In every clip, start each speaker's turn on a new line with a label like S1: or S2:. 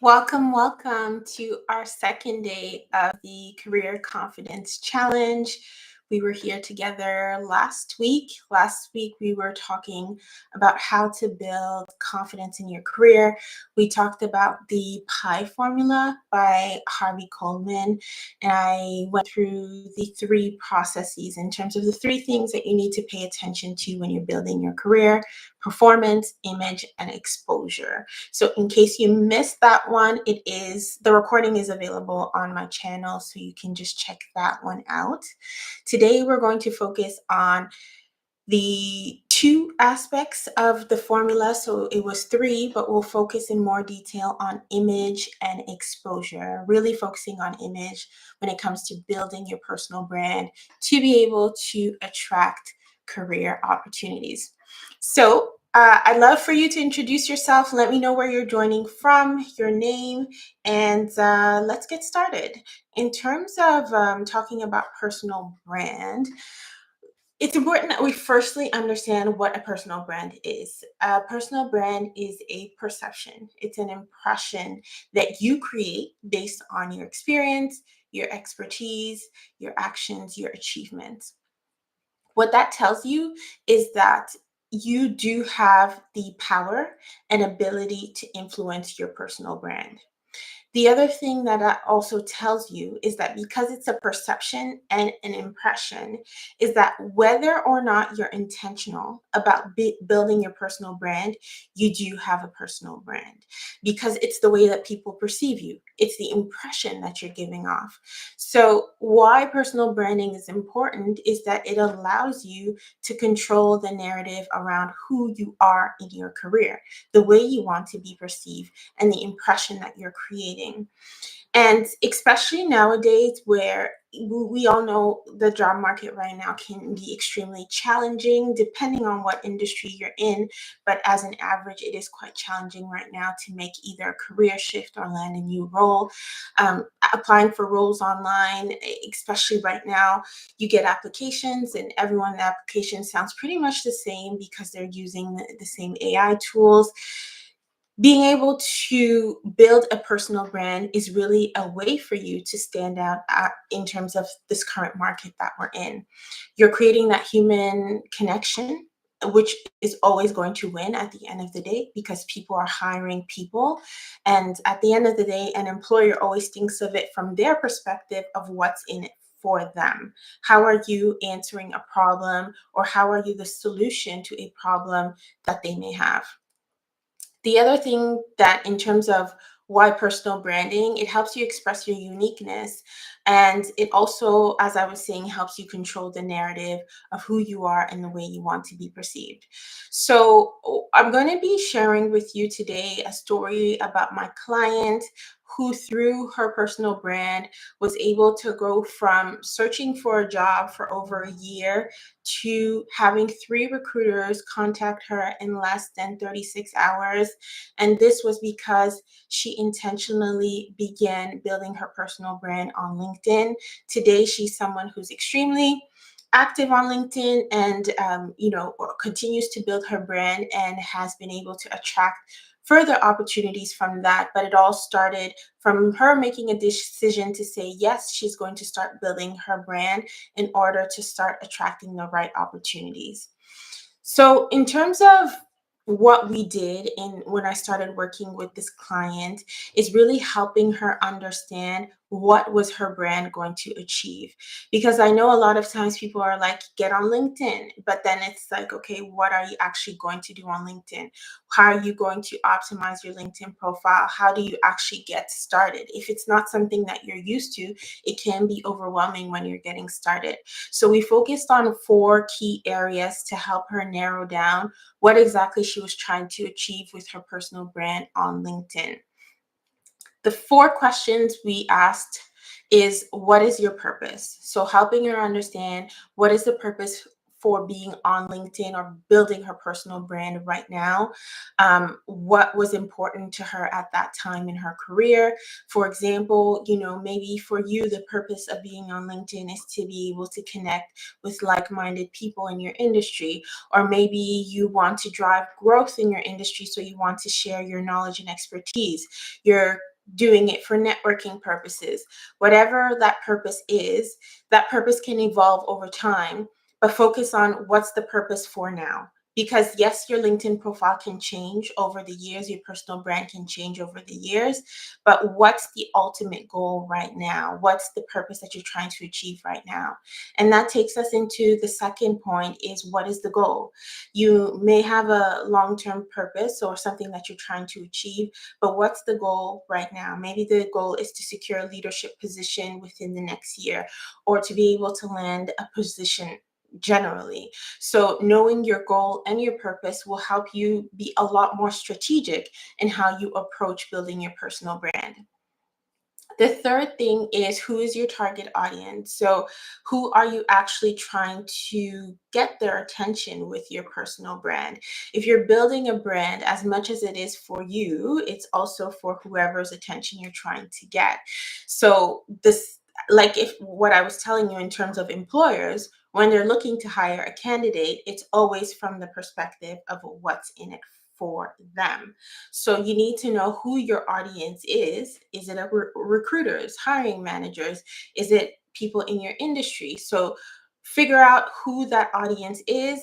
S1: Welcome to our second day of the Career Confidence Challenge. We were here together last week. Last week, we were talking about how to build confidence in your career. We talked about the PI formula by Harvey Coleman, and I went through the three processes in terms of the three things that you need to pay attention to when you're building your career: performance, image, and exposure. So in case you missed that one, the recording is available on my channel, so you can just check that one out. Today, we're going to focus on the two aspects of the formula. So it was three, but we'll focus in more detail on image and exposure, really focusing on image when it comes to building your personal brand to be able to attract career opportunities. So I'd love for you to introduce yourself. Let me know where you're joining from, your name, and let's get started. In terms of talking about personal brand, it's important that we firstly understand what a personal brand is. A personal brand is a perception. It's an impression that you create based on your experience, your expertise, your actions, your achievements. What that tells you is that you do have the power and ability to influence your personal brand. The other thing that that also tells you is that because it's a perception and an impression, is that whether or not you're intentional about building your personal brand, you do have a personal brand because it's the way that people perceive you. It's the impression that you're giving off. So why personal branding is important is that it allows you to control the narrative around who you are in your career, the way you want to be perceived, and the impression that you're creating. And especially nowadays, where we all know the job market right now can be extremely challenging depending on what industry you're in. But as an average, it is quite challenging right now to make either a career shift or land a new role. Applying for roles online, especially right now, you get applications, and everyone's application sounds pretty much the same because they're using the same AI tools. Being able to build a personal brand is really a way for you to stand out in terms of this current market that we're in. You're creating that human connection, which is always going to win at the end of the day because people are hiring people. And at the end of the day, an employer always thinks of it from their perspective of what's in it for them. How are you answering a problem, or how are you the solution to a problem that they may have? The other thing that in terms of why personal branding, it helps you express your uniqueness. And it also, as I was saying, helps you control the narrative of who you are and the way you want to be perceived. So I'm going to be sharing with you today a story about my client who, through her personal brand, was able to go from searching for a job for over a year to having three recruiters contact her in less than 36 hours. And this was because she intentionally began building her personal brand on LinkedIn. Today, she's someone who's extremely active on LinkedIn and continues to build her brand and has been able to attract further opportunities from that. But it all started from her making a decision to say yes, she's going to start building her brand in order to start attracting the right opportunities. So in terms of what we did when I started working with this client is really helping her understand what was her brand going to achieve. Because I know a lot of times people are like, get on LinkedIn, but then it's like, okay, what are you actually going to do on LinkedIn? How are you going to optimize your LinkedIn profile? How do you actually get started? If it's not something that you're used to, it can be overwhelming when you're getting started. So we focused on 4 key areas to help her narrow down what exactly she was trying to achieve with her personal brand on LinkedIn. The 4 questions we asked is, what is your purpose? So helping her understand what is the purpose for being on LinkedIn or building her personal brand right now. What was important to her at that time in her career. For example, maybe for you, the purpose of being on LinkedIn is to be able to connect with like-minded people in your industry, or maybe you want to drive growth in your industry, so you want to share your knowledge and expertise. Your doing it for networking purposes. Whatever that purpose is, that purpose can evolve over time, but focus on what's the purpose for now. Because yes, your LinkedIn profile can change over the years, your personal brand can change over the years, but what's the ultimate goal right now? What's the purpose that you're trying to achieve right now? And that takes us into the second point, is what is the goal? You may have a long-term purpose or something that you're trying to achieve, but what's the goal right now? Maybe the goal is to secure a leadership position within the next year, or to be able to land a position generally. So knowing your goal and your purpose will help you be a lot more strategic in how you approach building your personal brand. The third thing is, who is your target audience? So who are you actually trying to get their attention with your personal brand? If you're building a brand, as much as it is for you, it's also for whoever's attention you're trying to get. So this, like if what I was telling you in terms of employers, when they're looking to hire a candidate, it's always from the perspective of what's in it for them. So you need to know who your audience is. Is it recruiters, hiring managers? Is it people in your industry? So figure out who that audience is.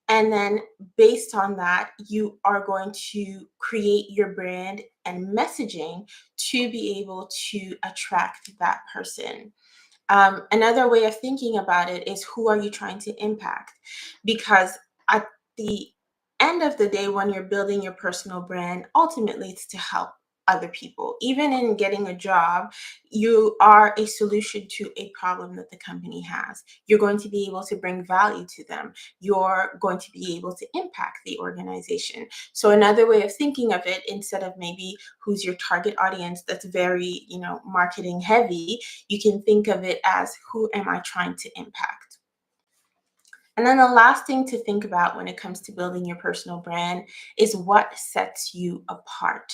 S1: And then based on that, you are going to create your brand and messaging to be able to attract that person. Another way of thinking about it is, who are you trying to impact? Because at the end of the day, when you're building your personal brand, ultimately it's to help other people. Even in getting a job, you are a solution to a problem that the company has. You're going to be able to bring value to them. You're going to be able to impact the organization. So another way of thinking of it, instead of maybe who's your target audience that's very, marketing heavy, you can think of it as, who am I trying to impact? And then the last thing to think about when it comes to building your personal brand is what sets you apart.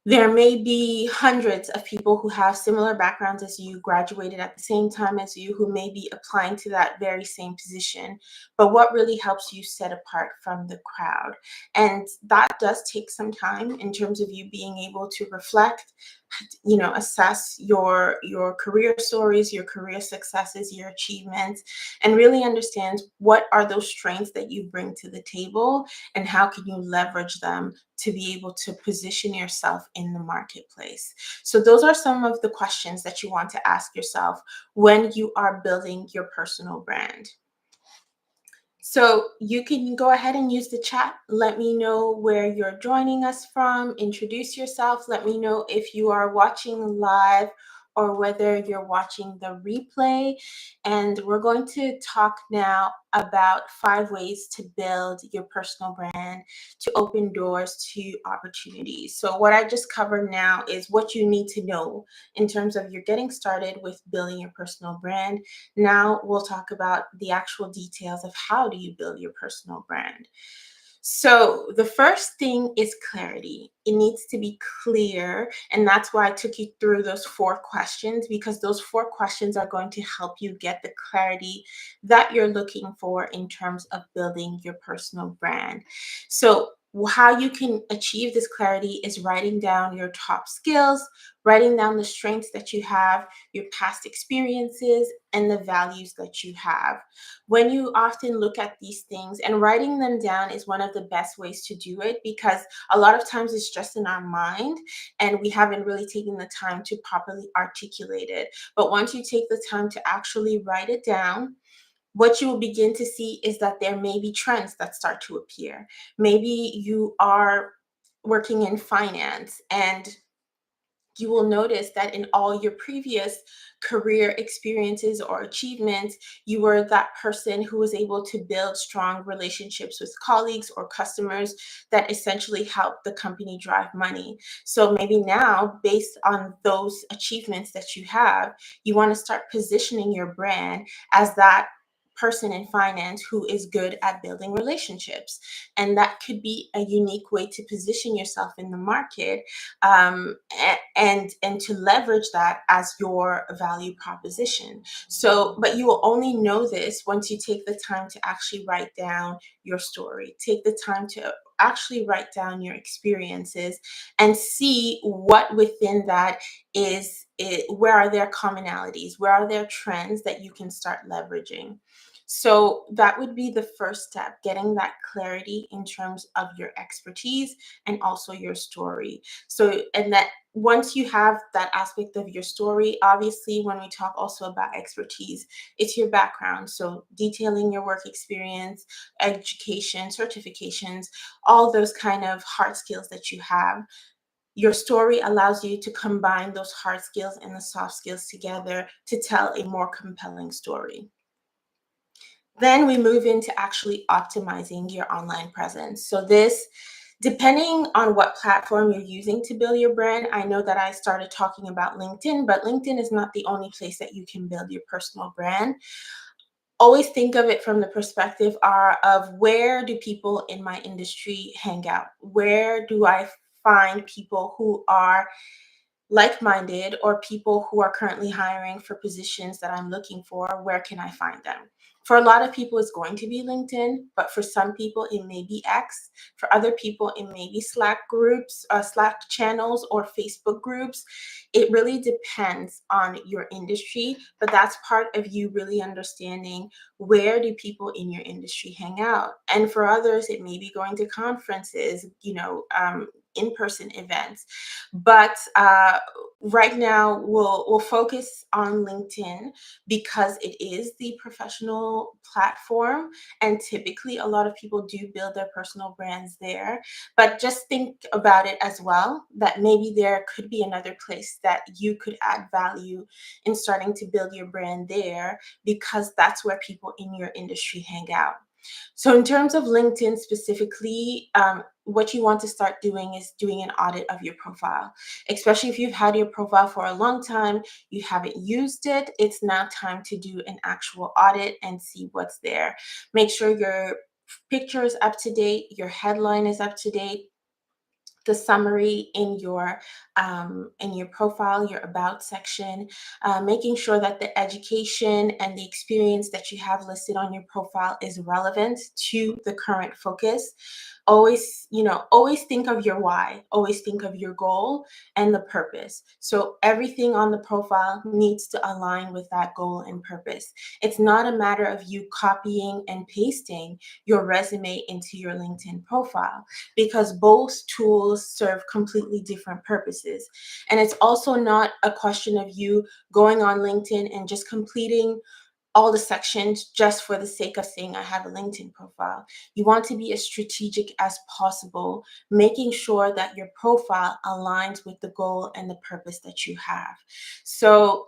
S1: There may be hundreds of people who have similar backgrounds as you, graduated at the same time as you, who may be applying to that very same position. But what really helps you set apart from the crowd? And that does take some time in terms of you being able to reflect, assess your career stories, your career successes, your achievements, and really understand what are those strengths that you bring to the table, and how can you leverage them to be able to position yourself in the marketplace. So those are some of the questions that you want to ask yourself when you are building your personal brand. So you can go ahead and use the chat. Let me know where you're joining us from. Introduce yourself. Let me know if you are watching live or whether you're watching the replay. And we're going to talk now about 5 ways to build your personal brand, to open doors to opportunities. So what I just covered now is what you need to know in terms of you're getting started with building your personal brand. Now we'll talk about the actual details of how do you build your personal brand. So the first thing is clarity. It needs to be clear. And that's why I took you through those 4 questions, because those 4 questions are going to help you get the clarity that you're looking for in terms of building your personal brand. So how you can achieve this clarity is writing down your top skills, writing down the strengths that you have, your past experiences, and the values that you have. When you often look at these things, and writing them down is one of the best ways to do it, because a lot of times it's just in our mind and we haven't really taken the time to properly articulate it. But once you take the time to actually write it down, what you will begin to see is that there may be trends that start to appear. Maybe you are working in finance, and you will notice that in all your previous career experiences or achievements, you were that person who was able to build strong relationships with colleagues or customers that essentially helped the company drive money. So maybe now, based on those achievements that you have, you want to start positioning your brand as that person in finance who is good at building relationships. And that could be a unique way to position yourself in the market, and to leverage that as your value proposition. So, but you will only know this once you take the time to actually write down your story. Take the time to actually write down your experiences and see what within that is it, where are there commonalities, where are there trends that you can start leveraging. So that would be the first step, getting that clarity in terms of your expertise and also your story. So, and that once you have that aspect of your story, obviously, when we talk also about expertise, it's your background. So, detailing your work experience, education, certifications, all those kind of hard skills that you have. Your story allows you to combine those hard skills and the soft skills together to tell a more compelling story. Then we move into actually optimizing your online presence. So this, depending on what platform you're using to build your brand, I know that I started talking about LinkedIn, but LinkedIn is not the only place that you can build your personal brand. Always think of it from the perspective of where do people in my industry hang out? Where do I find people who are like-minded or people who are currently hiring for positions that I'm looking for? Where can I find them? For a lot of people, it's going to be LinkedIn, but for some people, it may be X. For other people, it may be Slack groups, Slack channels, or Facebook groups. It really depends on your industry, but that's part of you really understanding where do people in your industry hang out. And for others, it may be going to conferences, in-person events. But right now, we'll focus on LinkedIn because it is the professional platform, and typically a lot of people do build their personal brands there. But just think about it as well, that maybe there could be another place that you could add value in starting to build your brand there, because that's where people in your industry hang out. So in terms of LinkedIn specifically, what you want to start doing is doing an audit of your profile, especially if you've had your profile for a long time, you haven't used it. It's now time to do an actual audit and see what's there. Make sure your picture is up to date, your headline is up to date, the summary in your profile, your about section, making sure that the education and the experience that you have listed on your profile is relevant to the current focus. Always think of your why, always think of your goal and the purpose. So everything on the profile needs to align with that goal and purpose. It's not a matter of you copying and pasting your resume into your LinkedIn profile, because both tools serve completely different purposes. And it's also not a question of you going on LinkedIn and just completing all the sections just for the sake of saying I have a LinkedIn profile. You want to be as strategic as possible, making sure that your profile aligns with the goal and the purpose that you have. So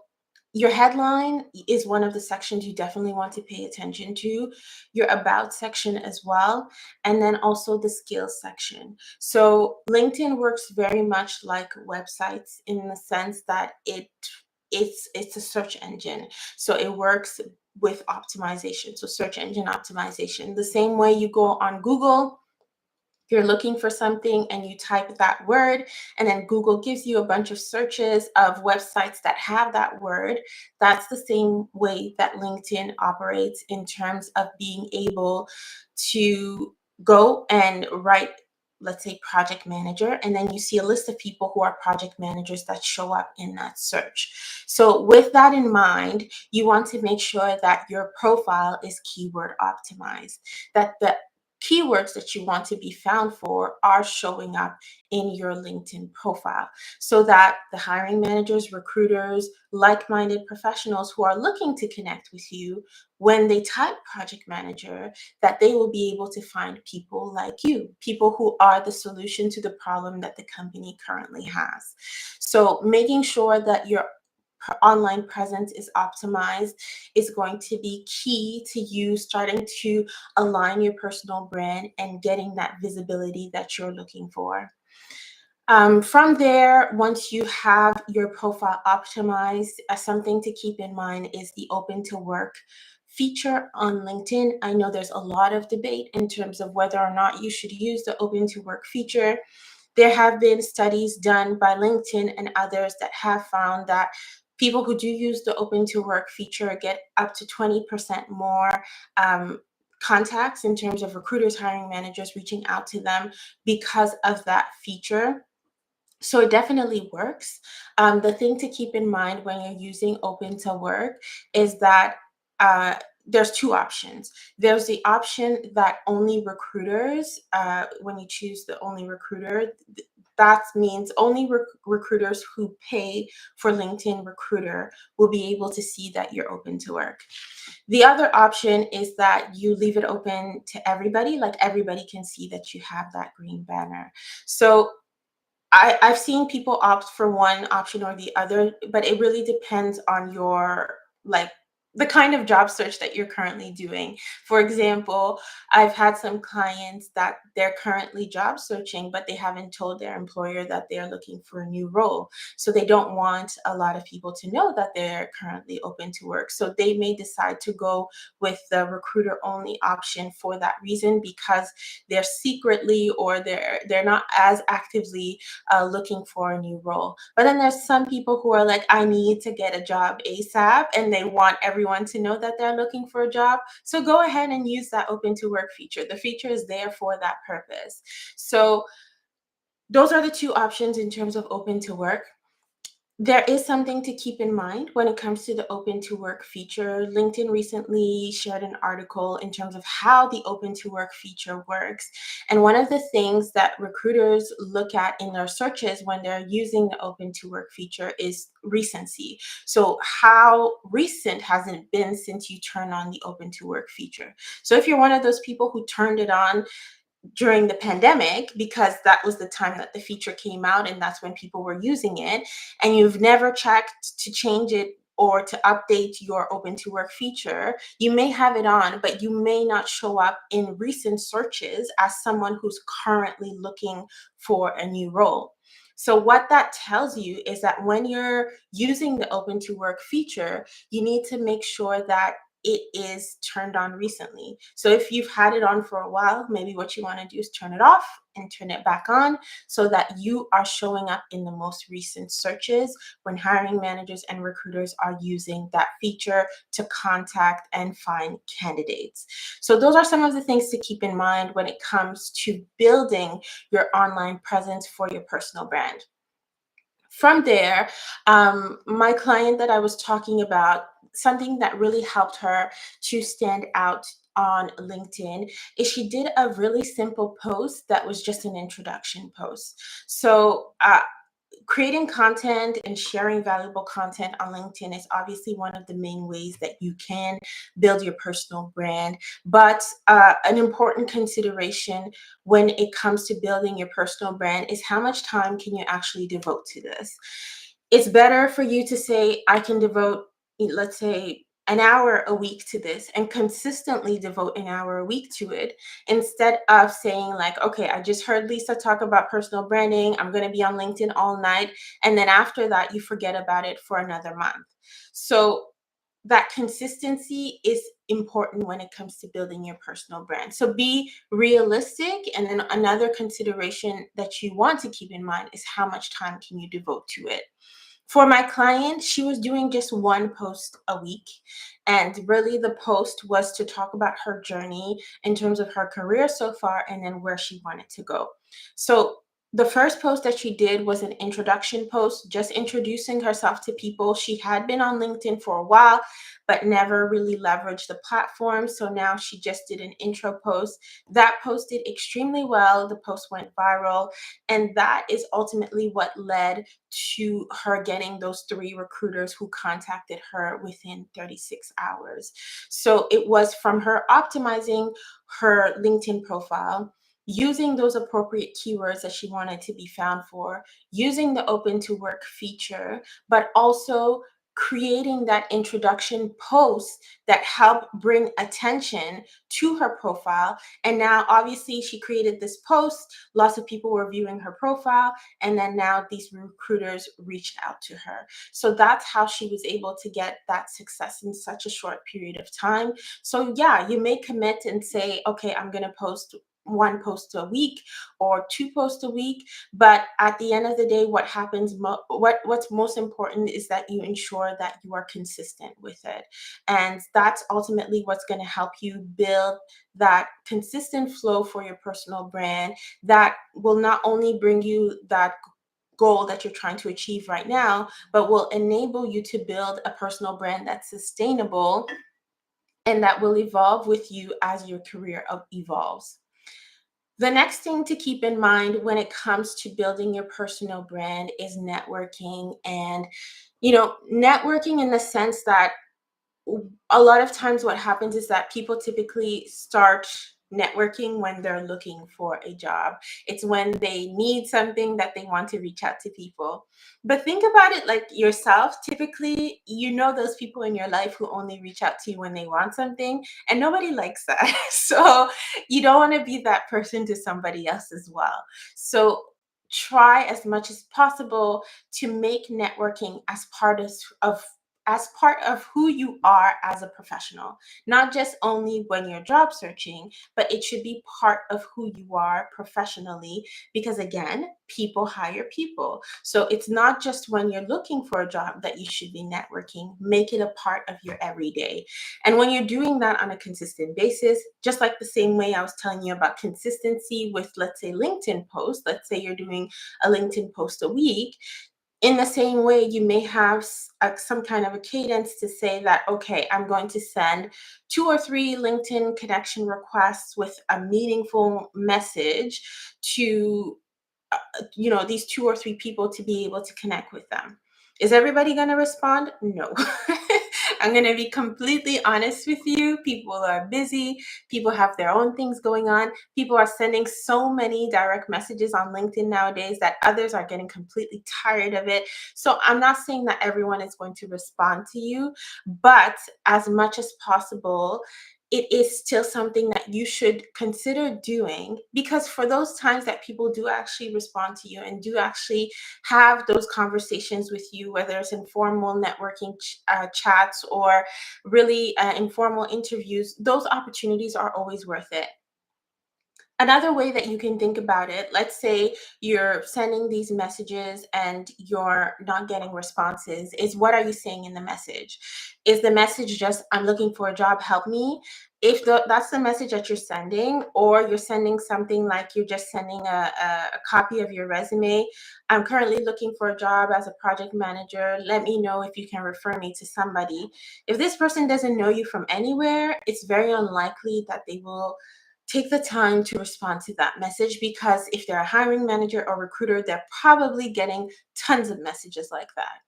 S1: your headline is one of the sections you definitely want to pay attention to, your about section as well, and then also the skills section. So LinkedIn works very much like websites in the sense that it's a search engine. So it works with optimization. So search engine optimization. The same way you go on Google, you're looking for something and you type that word, and then Google gives you a bunch of searches of websites that have that word. That's the same way that LinkedIn operates in terms of being able to go and write, let's say, project manager, and then you see a list of people who are project managers that show up in that search. So with that in mind, you want to make sure that your profile is keyword optimized, that the keywords that you want to be found for are showing up in your LinkedIn profile, so that the hiring managers, recruiters, like-minded professionals who are looking to connect with you, when they type project manager, that they will be able to find people like you, people who are the solution to the problem that the company currently has. So making sure that your online presence is optimized is going to be key to you starting to align your personal brand and getting that visibility that you're looking for. From there, once you have your profile optimized, something to keep in mind is the open to work feature on LinkedIn. I know there's a lot of debate in terms of whether or not you should use the open to work feature. There have been studies done by LinkedIn and others that have found that people who do use the open to work feature get up to 20% more contacts in terms of recruiters, hiring managers reaching out to them because of that feature. So it definitely works. The thing to keep in mind when you're using Open to Work is that uh, there's two options. There's the option that only recruiters, when you choose the only recruiter, that means only recruiters who pay for LinkedIn Recruiter will be able to see that you're open to work. The other option is that you leave it open to everybody, like everybody can see that you have that green banner. So I've seen people opt for one option or the other, but it really depends on your, like, the kind of job search that you're currently doing. For example, I've had some clients that they're currently job searching, but they haven't told their employer that they're looking for a new role. So they don't want a lot of people to know that they're currently open to work. So they may decide to go with the recruiter only option for that reason, because they're secretly, or they're not as actively looking for a new role. But then there's some people who are like, I need to get a job ASAP, and they want everyone to know that they're looking for a job. So go ahead and use that open to work feature. The feature is there for that purpose. So those are the two options in terms of open to work. There is something to keep in mind when it comes to the open to work feature. LinkedIn recently shared an article in terms of how the open to work feature works. And one of the things that recruiters look at in their searches when they're using the open to work feature is recency. So how recent has it been since you turned on the open to work feature? So if you're one of those people who turned it on during the pandemic, because that was the time that the feature came out and that's when people were using it, and you've never checked to change it or to update your open to work feature, you may have it on, but you may not show up in recent searches as someone who's currently looking for a new role. So what that tells you is that when you're using the open to work feature, you need to make sure that it is turned on recently. So if you've had it on for a while, maybe what you want to do is turn it off and turn it back on, so that you are showing up in the most recent searches when hiring managers and recruiters are using that feature to contact and find candidates. So those are some of the things to keep in mind when it comes to building your online presence for your personal brand. From there, my client that I was talking about, something that really helped her to stand out on LinkedIn is she did a really simple post that was just an introduction post. So creating content and sharing valuable content on LinkedIn is obviously one of the main ways that you can build your personal brand. But an important consideration when it comes to building your personal brand is how much time can you actually devote to this? It's better for you to say, I can devote, let's say, an hour a week to this, and consistently devote an hour a week to it, instead of saying like, okay, I just heard Lissa talk about personal branding, I'm going to be on LinkedIn all night, and then after that you forget about it for another month. So that consistency is important when it comes to building your personal brand. So be realistic. And then another consideration that you want to keep in mind is how much time can you devote to it. For my client, she was doing just one post a week. And really, the post was to talk about her journey in terms of her career so far and then where she wanted to go. So, the first post that she did was an introduction post, just introducing herself to people. She had been on LinkedIn for a while, but never really leveraged the platform. So now she just did an intro post that posted extremely well. The post went viral. And that is ultimately what led to her getting those 3 recruiters who contacted her within 36 hours. So it was from her optimizing her LinkedIn profile, using those appropriate keywords that she wanted to be found for, using the open to work feature, but also creating that introduction post that helped bring attention to her profile. And now obviously she created this post, lots of people were viewing her profile, and then now these recruiters reached out to her. So that's how she was able to get that success in such a short period of time. So yeah, you may commit and say, okay, I'm going to post one post a week or two posts a week. But at the end of the day, what happens, what's most important is that you ensure that you are consistent with it. And that's ultimately what's going to help you build that consistent flow for your personal brand that will not only bring you that goal that you're trying to achieve right now, but will enable you to build a personal brand that's sustainable and that will evolve with you as your career evolves. The next thing to keep in mind when it comes to building your personal brand is networking. And, networking in the sense that a lot of times what happens is that people typically start networking when they're looking for a job. It's when they need something that they want to reach out to people. But think about it like yourself. Typically, those people in your life who only reach out to you when they want something, and nobody likes that. So you don't want to be that person to somebody else as well. So try as much as possible to make networking as part of who you are as a professional, not just only when you're job searching, but it should be part of who you are professionally, because again, people hire people. So it's not just when you're looking for a job that you should be networking. Make it a part of your everyday. And when you're doing that on a consistent basis, just like the same way I was telling you about consistency with, let's say, LinkedIn posts, let's say you're doing a LinkedIn post a week, in the same way, you may have some kind of a cadence to say that, okay, I'm going to send 2 or 3 LinkedIn connection requests with a meaningful message to these 2 or 3 people to be able to connect with them. Is everybody going to respond? No. I'm going to be completely honest with you. People are busy. People have their own things going on. People are sending so many direct messages on LinkedIn nowadays that others are getting completely tired of it. So I'm not saying that everyone is going to respond to you, but as much as possible, it is still something that you should consider doing, because for those times that people do actually respond to you and do actually have those conversations with you, whether it's informal networking chats or really informal interviews, those opportunities are always worth it. Another way that you can think about it, let's say you're sending these messages and you're not getting responses, is what are you saying in the message? Is the message just, I'm looking for a job, help me? If that's the message that you're sending, or you're sending something like you're just sending a copy of your resume, I'm currently looking for a job as a project manager, let me know if you can refer me to somebody. If this person doesn't know you from anywhere, it's very unlikely that they will take the time to respond to that message, because if they're a hiring manager or recruiter, they're probably getting tons of messages like that.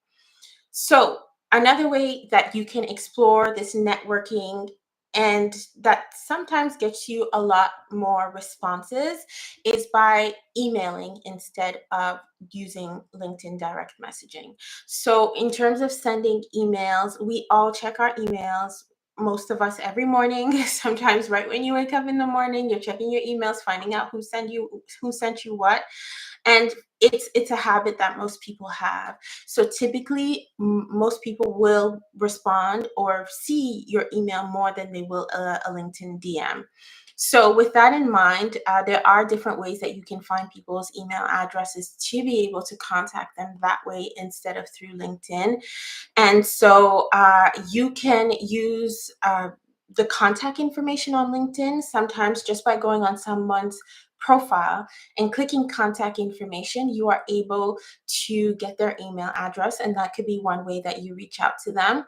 S1: So another way that you can explore this networking and that sometimes gets you a lot more responses is by emailing instead of using LinkedIn direct messaging. So in terms of sending emails, we all check our emails. Most of us every morning. Sometimes right when you wake up in the morning, you're checking your emails, finding out who sent you what. And it's a habit that most people have. So typically, most people will respond or see your email more than they will a LinkedIn DM. So with that in mind, there are different ways that you can find people's email addresses to be able to contact them that way instead of through LinkedIn. And so you can use the contact information on LinkedIn sometimes just by going on someone's profile and clicking contact information. You are able to get their email address, and that could be one way that you reach out to them.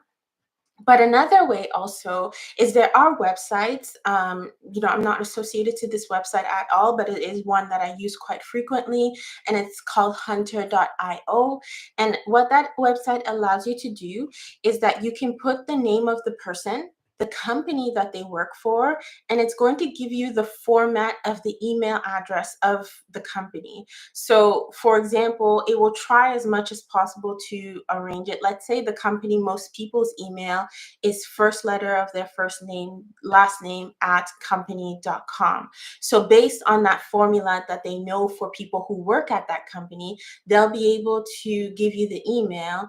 S1: But another way also is there are websites. I'm not associated to this website at all, but it is one that I use quite frequently, and it's called hunter.io. And what that website allows you to do is that you can put the name of the person, the company that they work for, and it's going to give you the format of the email address of the company. So, for example, it will try as much as possible to arrange it. Let's say the company, most people's email is first letter of their first name, last name at company.com. So based on that formula that they know for people who work at that company, they'll be able to give you the email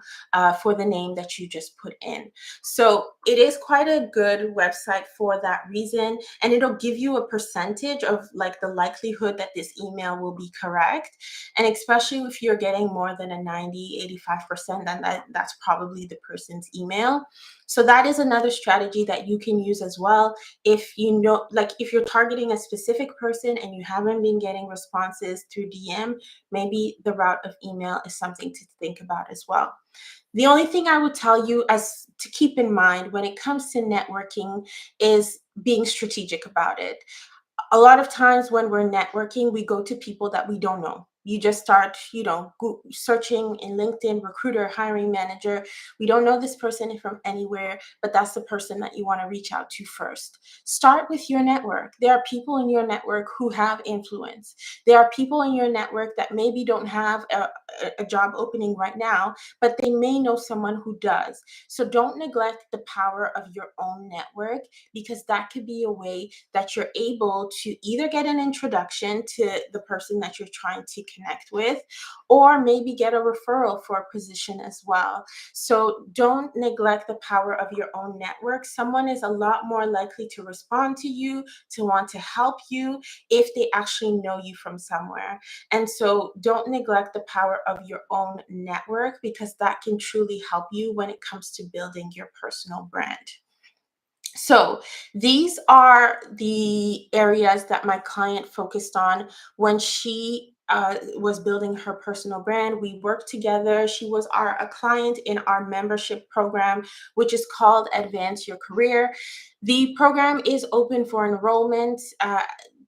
S1: for the name that you just put in. So it is quite a good good website for that reason, and it'll give you a percentage of like the likelihood that this email will be correct. And especially if you're getting more than a 90, 85%, then that's probably the person's email. So that is another strategy that you can use as well. If you know, like if you're targeting a specific person and you haven't been getting responses through DM, maybe the route of email is something to think about as well. The only thing I would tell you as to keep in mind when it comes to networking is being strategic about it. A lot of times when we're networking, we go to people that we don't know. You just start, searching in LinkedIn, recruiter, hiring manager. We don't know this person from anywhere, but that's the person that you want to reach out to first. Start with your network. There are people in your network who have influence. There are people in your network that maybe don't have a job opening right now, but they may know someone who does. So don't neglect the power of your own network, because that could be a way that you're able to either get an introduction to the person that you're trying to connect with, or maybe get a referral for a position as well. So don't neglect the power of your own network. Someone is a lot more likely to respond to you, to want to help you, if they actually know you from somewhere. And so don't neglect the power of your own network, because that can truly help you when it comes to building your personal brand. So these are the areas that my client focused on when she was building her personal brand. We worked together. She was a client in our membership program, which is called Advance Your Career. The program is open for enrollment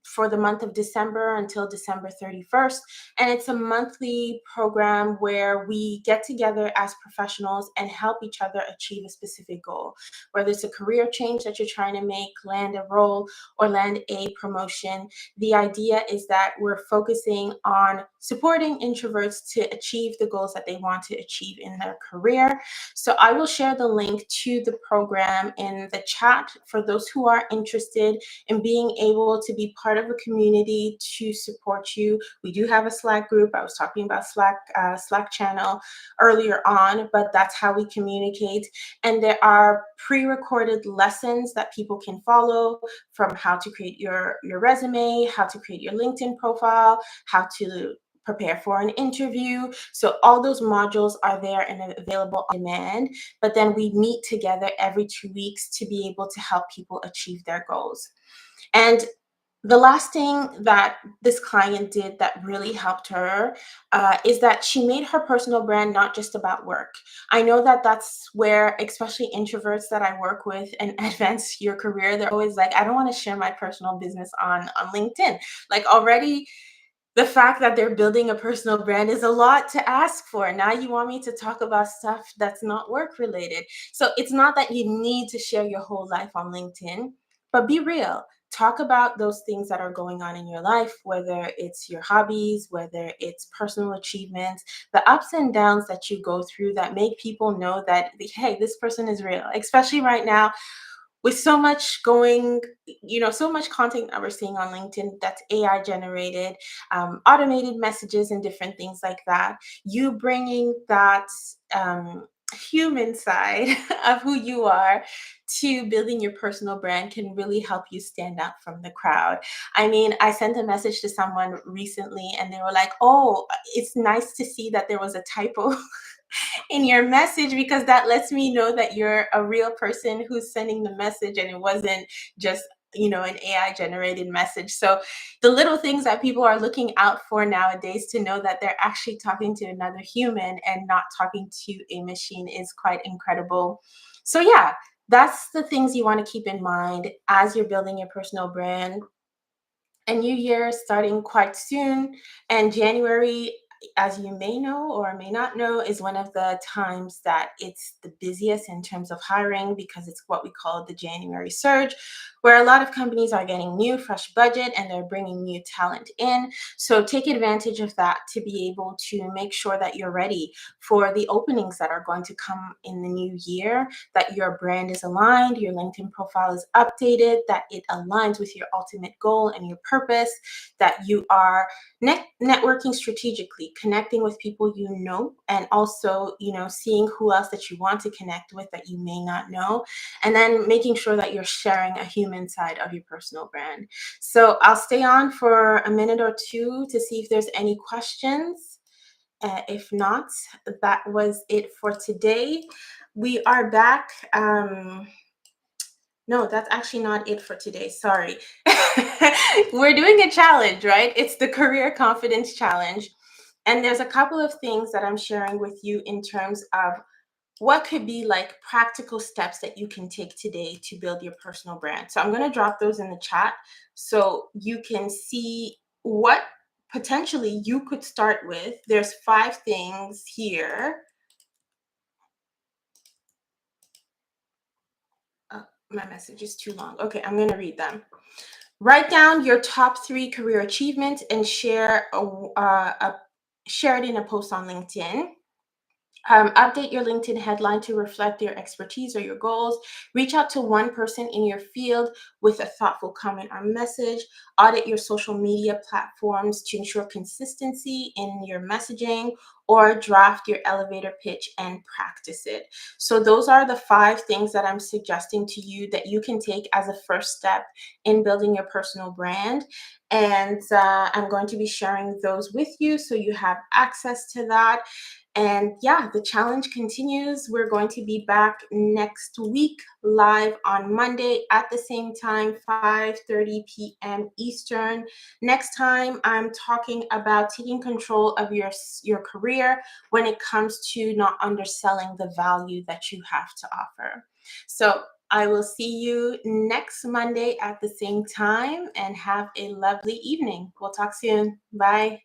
S1: for the month of December until December 31st. And it's a monthly program where we get together as professionals and help each other achieve a specific goal, whether it's a career change that you're trying to make, land a role, or land a promotion. The idea is that we're focusing on supporting introverts to achieve the goals that they want to achieve in their career. So I will share the link to the program in the chat for those who are interested in being able to be part of a community to support you. We do have a Slack group. I was talking about Slack channel earlier on, but that's how we communicate. And there are pre-recorded lessons that people can follow, from how to create your resume, how to create your LinkedIn profile, how to prepare for an interview. So all those modules are there and available on demand. But then we meet together every 2 weeks to be able to help people achieve their goals. And the last thing that this client did that really helped her is that she made her personal brand not just about work. I know that that's where, especially introverts that I work with and advance your career, they're always like, I don't want to share my personal business on LinkedIn. Like, already the fact that they're building a personal brand is a lot to ask for. Now you want me to talk about stuff that's not work related. So it's not that you need to share your whole life on LinkedIn, but be real. Talk about those things that are going on in your life, whether it's your hobbies, whether it's personal achievements, the ups and downs that you go through that make people know that, hey, this person is real. Especially right now, with so much going, so much content that we're seeing on LinkedIn that's AI generated, automated messages and different things like that. You bringing that human side of who you are to building your personal brand can really help you stand out from the crowd. I mean, I sent a message to someone recently and they were like, oh, it's nice to see that there was a typo in your message, because that lets me know that you're a real person who's sending the message and it wasn't just an AI generated message. So the little things that people are looking out for nowadays to know that they're actually talking to another human and not talking to a machine is quite incredible. So yeah, that's the things you want to keep in mind as you're building your personal brand. A new year starting quite soon, and January, as you may know or may not know, is one of the times that it's the busiest in terms of hiring, because it's what we call the January surge, where a lot of companies are getting new fresh budget and they're bringing new talent in. So take advantage of that to be able to make sure that you're ready for the openings that are going to come in the new year, that your brand is aligned, your LinkedIn profile is updated, that it aligns with your ultimate goal and your purpose, that you are networking strategically, connecting with people you know, and also, seeing who else that you want to connect with that you may not know, and then making sure that you're sharing a human side of your personal brand. So I'll stay on for a minute or two to see if there's any questions. If not, that was it for today. We are back. No, that's actually not it for today. Sorry. We're doing a challenge, right? It's the Career Confidence Challenge. And there's a couple of things that I'm sharing with you in terms of what could be like practical steps that you can take today to build your personal brand. So I'm going to drop those in the chat so you can see what potentially you could start with. There's 5 things here. My message is too long. Okay, I'm going to read them. Write down your top 3 career achievements and share it in a post on LinkedIn. Update your LinkedIn headline to reflect your expertise or your goals. Reach out to one person in your field with a thoughtful comment or message. Audit your social media platforms to ensure consistency in your messaging, or draft your elevator pitch and practice it. So those are the 5 things that I'm suggesting to you that you can take as a first step in building your personal brand. And I'm going to be sharing those with you so you have access to that. And yeah, the challenge continues. We're going to be back next week live on Monday at the same time, 5:30 p.m. Eastern. Next time, I'm talking about taking control of your career when it comes to not underselling the value that you have to offer. So I will see you next Monday at the same time, and have a lovely evening. We'll talk soon. Bye.